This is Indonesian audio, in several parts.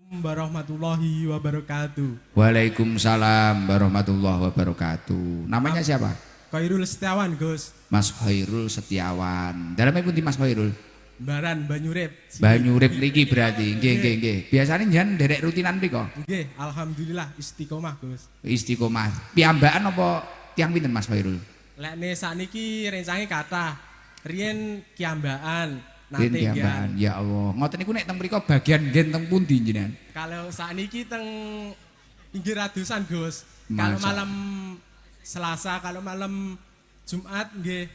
Warahmatullahi wabarakatuh. Waalaikumsalam warahmatullahi wabarakatuh. Namanya siapa? Khairul Setiawan, Gus. Mas Khairul Setiawan. Dalamnya pundi Mas Khairul? Baran Banyurip. Banyurip niki berarti. Nggih. Biasanya jangan derek rutinan mriko. Nggih, alhamdulillah istiqomah, Gus. Istiqomah. Piyambakan apa tiang pinten Mas Khairul? Lekne sakniki rencange kathah. Riyen kiambaan, nate Piyambakan. Ya Allah. Ngoten niku nek teng mriko bagian ngen teng pundi jenengan? Kalau sakniki teng pinggir ratusan, Gus. Kalau Masa. malam Selasa, kalau malam Jumat nggih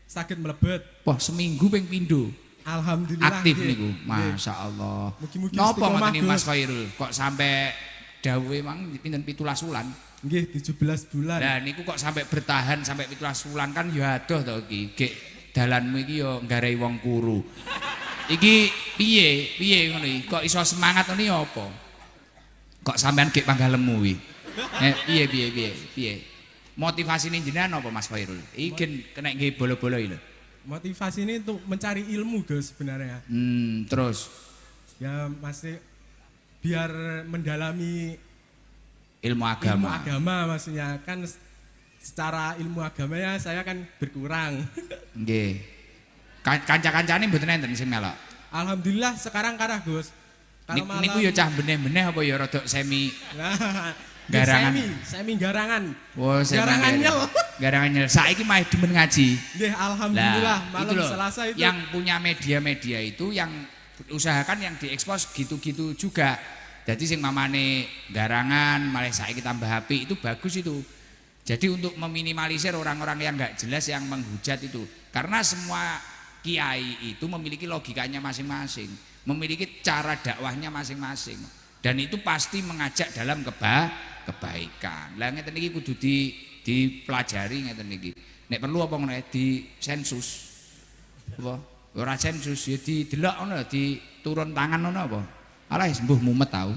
saged mlebet. Wah, seminggu ping pindho. Alhamdulillah. Aktif nggih. niku. Nggih. Masya Allah. Mugi-mugi Napa istiqomah, ngoten niku Mas Gus. Khairul? Kok sampai dawuhe mang pinten 17 wulan? Nggih 17 bulan. Nah niku kok sampai bertahan sampai 17 wulan kan ya adoh to iki. Gek dalanmu iki ya nggarai wong kuru. Iki piye ngono iki? Kok iso semangat ngene apa? Kok sampean gek panggalemu iki? Piye? Motivasine jenengan apa Mas Khairul? Iki gen kena nggih bolo-bolo iki lho. Motivasi ini untuk mencari ilmu, Gus, sebenarnya. Terus Ya masih biar mendalami ilmu ilmu agama. agama maksudnya kan secara ilmu agamanya saya kan berkurang. Nggih. Kanca-kancane mboten enten sing melok. Alhamdulillah sekarang karah, Gus. Kalau malam Niku ya cah beneh-beneh apa ya rada semi Nah, garangan. semi garangan. Oh, Garangan nyel. Garangan nyel. Saiki mah demen ngaji. Nggih, alhamdulillah Lah, malam itu loh, Selasa itu. yang punya media-media itu yang usahakan yang diekspos gitu-gitu juga. Jadi sing mamane garangan malah saiki tambah HP itu bagus itu. Jadi untuk meminimalisir orang-orang yang nggak jelas yang menghujat itu. Karena semua kiai itu memiliki logikanya masing-masing, memiliki cara dakwahnya masing-masing. Dan itu pasti mengajak dalam kebaikan. Lah ngeten iki kudu dipelajari ngeten iki. Nek perlu apa ngono di sensus. Apa? Ora sensus ya didelok ngono, diturun tangan ngono apa? Alah sembuh mumet tau.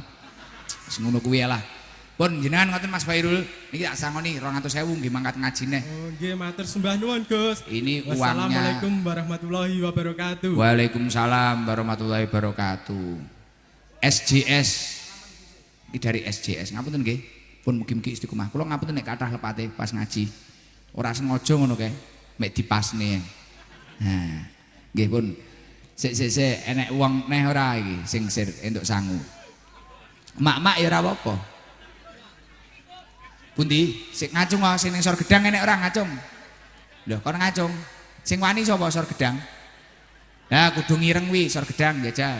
Wis ngono kuwi lah. Pun jenengan ngoten Mas Khairul, niki tak sangoni 200.000 nggih mangkat ngajine. Oh, nggih matur sembah nuwun, Gus. Ini uangnya. Wassalamualaikum warahmatullahi wabarakatuh. Waalaikumsalam warahmatullahi wabarakatuh. SJS. Iki dari SJS. Ngapunten nggih. Pun mugi-mugi istiqomah. Kula ngapunten nek kathah lepate pas ngaji. Ora sengaja ngono kae. Mek dipasne. Nah, nggih pun. Sik enek wong neh ora iki sing sir entuk sangu. Mak-mak ya ora apa-apa. Pundi? Sik ngacung wae sing ning sor gedang enek ora ngacung. Lho, kon ngacung. Sing wani sapa sor gedang? Lah kudu ngireng wi sor gedang jajal.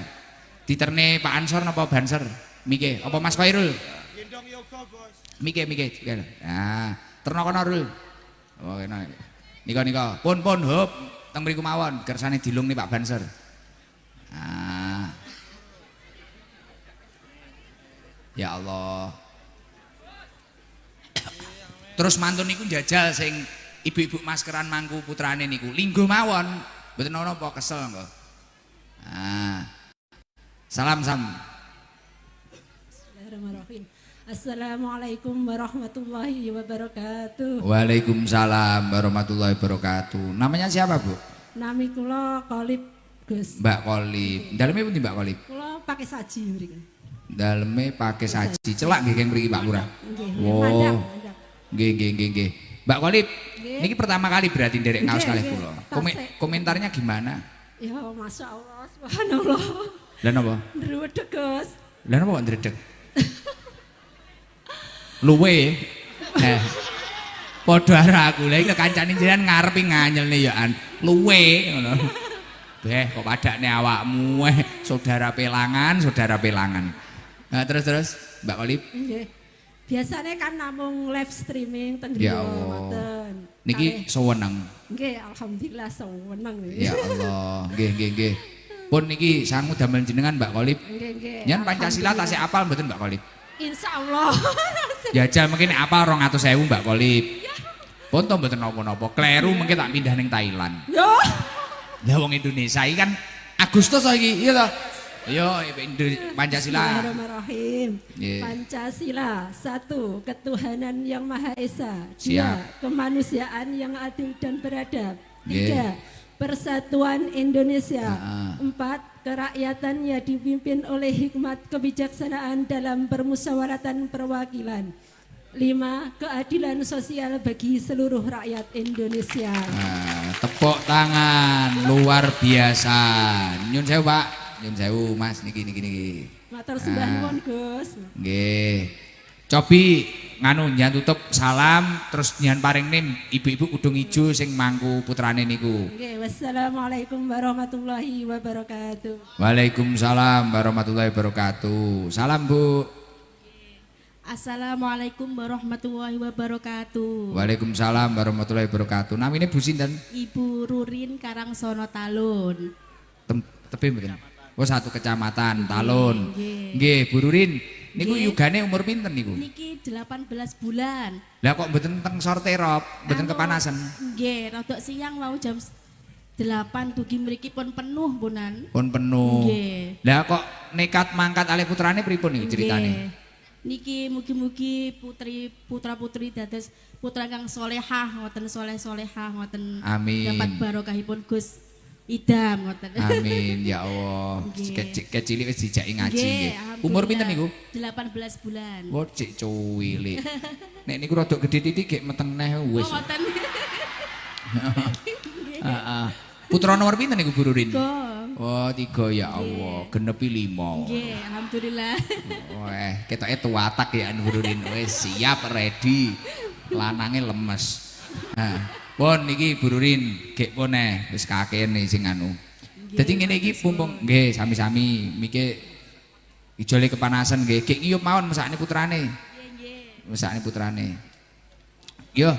Diterne Pak Ansor napa Banser? Mike, apa Mas Khairul? Gendong yoga, Bos. Mike. Nah, terno kono Rul. Oh, kena. Nika. Pun hop teng mriku mawon kersane dilung nih Pak Banser. Ah. Ya Allah. Terus mantun niku njajal sing ibu-ibu maskeran mangku putrane niku. Linggo mawon. Mboten ana apa kesel kok. Ah. Salam. Bismillahirrahmanirrahim. Assalamualaikum warahmatullahi wabarakatuh. Waalaikumsalam warahmatullahi wabarakatuh. Namanya siapa, Bu? Nami kula Kolib, Gus. Mbak Kolib. Daleme pundi Mbak Kolib? Kula pakai saji mriki. Daleme pakai saji. Celak nggih keng mriki Pak Lurah. Nggih, Wow. mandang. Nggih. Mbak Kolib, Nggih. niki pertama kali berarti nderek ngaos Nggih, kalih nggih. kula. Tasik. Komentarnya gimana? Ya Masya Allah, subhanallah. Lah napa? Ndruwedeg, Gus. Lah napa kok ndredeg? Luwe. Nah. Padha karo aku. Lah iki kancane jenengan ngarepi nganyelne ya an. Luwe ngono. Beh, kok padakne awakmu saudara pelangan. Nah, terus Mbak Kolib. Nggih. Biasanya kan namung live streaming teng Ya griya Allah. ngoten. Niki sewenang. Nggih, alhamdulillah seneng. Ya Allah, nggih. Pun niki sangu damel jenengan Mbak Kolib. Nggih. Nyen Pancasila tasih Alhamdulillah. apal mboten Mbak Kolib? Insyaallah. Jajal mungkin apal 200.000 Mbak Kolib. Pun to mboten napa-napa. Kleru mungkin tak pindah ning Thailand. Yo. Lah wong Indonesia iki kan Agustus iki, iya toh? Ayo Pancasila. Bismillahirrahmanirrahim. Nggih. Pancasila, 1. Ketuhanan yang Maha Esa. 2. Siap. Kemanusiaan yang adil dan beradab. Nggih. 3. Persatuan Indonesia. Ah. 4. kerakyatannya dipimpin oleh hikmat kebijaksanaan dalam permusyawaratan perwakilan. 5. Keadilan sosial bagi seluruh rakyat Indonesia. Nah, tepuk tangan luar biasa. Nyun sewu Pak, nyun sewu Mas niki. Matur sembah nuwun Gus. Nggih. Cobi nganu nyan tutup salam terus nyan paring nim ibu-ibu kudung ijo sing mangku putrane niku. Nggih, wassalamualaikum warahmatullahi wabarakatuh. Waalaikumsalam warahmatullahi wabarakatuh. Salam Bu. Assalamualaikum warahmatullahi wabarakatuh. Waalaikumsalam warahmatullahi wabarakatuh. Namine Bu sinten? Ibu Rurin Karangsono Talun. Tepi mboten. Oh satu kecamatan Talun. Nggih. Nggih, Bu Rurin. Niku Nggih. yugane umur pinten niku? Niki 18 bulan. Lah kok mboten teng sorterop, mboten Anu, kepanasan. Nggih, rada siang mau jam 8 dugi mriki pun penuh punan. Pun penuh. Nggih. Lah kok nekat mangkat alih putrane pripun niku ceritane? Nggih. Niki mugi-mugi putra-putri dados putra kang solehah ngoten soleh-solehah ngoten Amin. dapat barokahipun Gus Idam ngoten. Amin ya Allah. Nggih. Kecilik wis dijaki ngaji nggih. Nggih, Umur pinten niku? 18 bulan. Wah, cek cuwilik. Nek niku rada gedhe titik gek meteng neh wis. Oh, ngoten. Heeh. Putra nomor pinten niku Bu Rurin? Go. Oh, 3 ya Allah, genepi 5. Nggih, alhamdulillah. Weh, ketoke tuatak ya Bu Rurin. Wis siap ready. Lanange lemes. Nah, pun niki Bu Rurin, gek pun wis kakene sing anu. Dadi ngene iki pumpung nggih sami-sami miki ijole kepanasan nggih. Gek ngiyup mawon mesakne putrane. Nggih, nggih. Mesakne putrane. Yo,